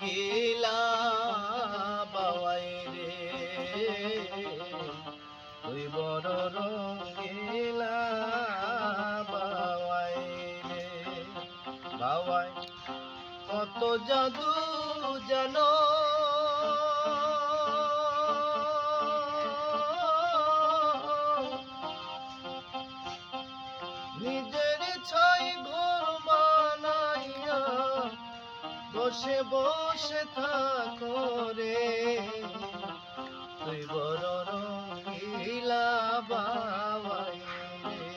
রঙ্গিলা বাওয়াই রে, তুই বড় রঙ্গিলা বাওয়াই রে। বাওয়াই কত জাদু জানো, নিজের ছাই ঘর বানাইয়া বসে বসে থাকো রে, তুই বড় রঙ্গিলা বাওয়াই রে,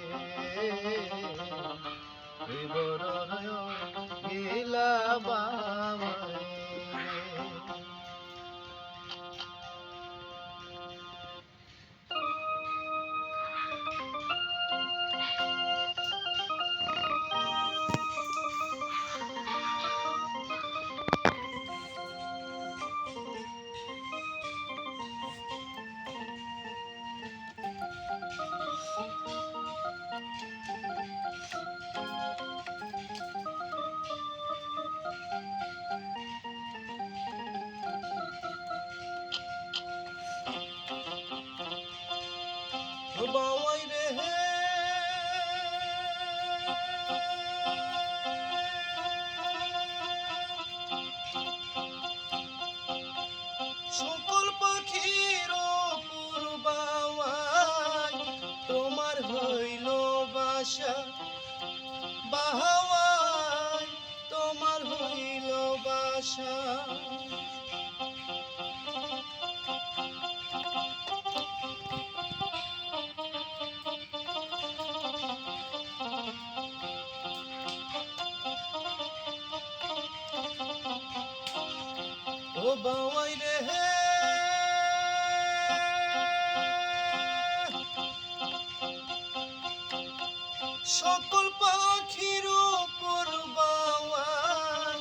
তুই বড় রঙ্গিলা বাওয়াই রে। বাওয়াই রে, সকল পাখির অপুর বাওয়াই তোমার হইল বাসা, বাওয়াই তোমার হইল বাসা। ও বাওয়াই রে, সকল পাখির উপর বাওয়াই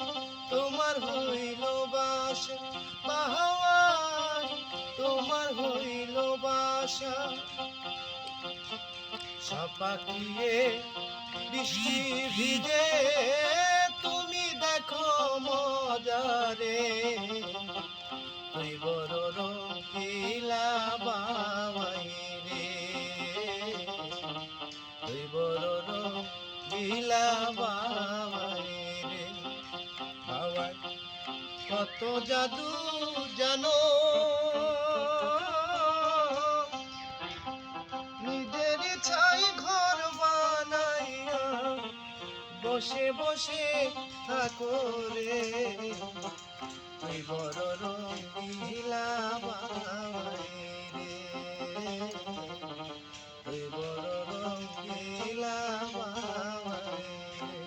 তোমার হইল বাসা, বাওয়াই তোমার হইল বাসা। সাপাকিয়ে বৃষ্টি ভিজে তুমি দেখো মজারে, তুই বড় রঙ্গিলা বাওয়াই রে, তুই বড় রঙ্গিলা বাওয়াই রে। বাওয়াই কত জাদু জানো, নিজের ছাই ঘর বানাইয়া বসে বসে থাকো রে, তুই বড় রঙ্গিলা বাওয়াই রে, তুই বড় রঙ্গিলা বাওয়াই রে।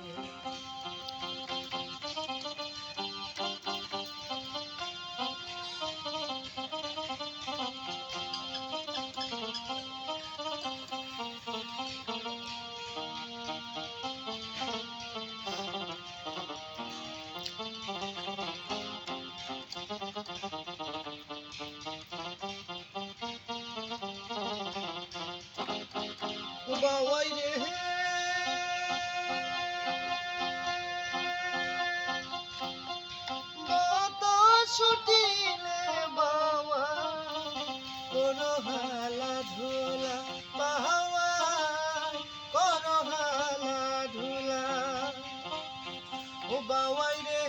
বাওয়াই রে, বাতাস ছুটিলে বাওয়াই কোনো হালা ধুলা, বাওয়াই কোনো হালা ধুলা। ও বাওয়াই রে,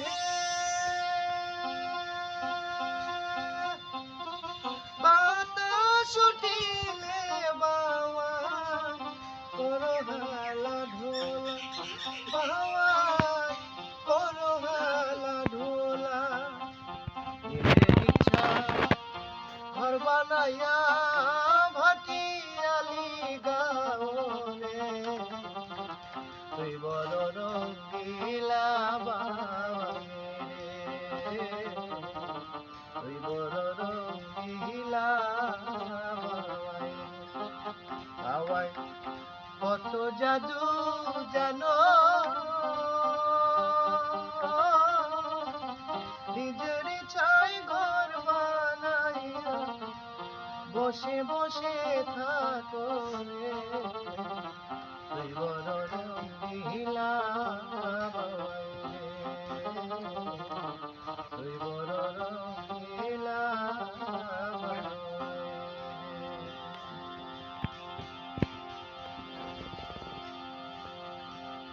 বাতাস ছুটিলে বাওয়াই কোনো হালা ধুলা, বাওয়াই কোনো হালা ধুলা। নিজের ইচ্ছা ঘর বানাইয়া ভাটিয়ালি গাও রে, তুই বড় রঙ্গিলা বাওয়াই রে, তুই বড় রঙ্গিলা বাওয়াই রে। বাওয়াই কত জাদু জানো, নিজের ছাই ঘর বানাইয়া বসে বসে থাকো রে, তুই বড়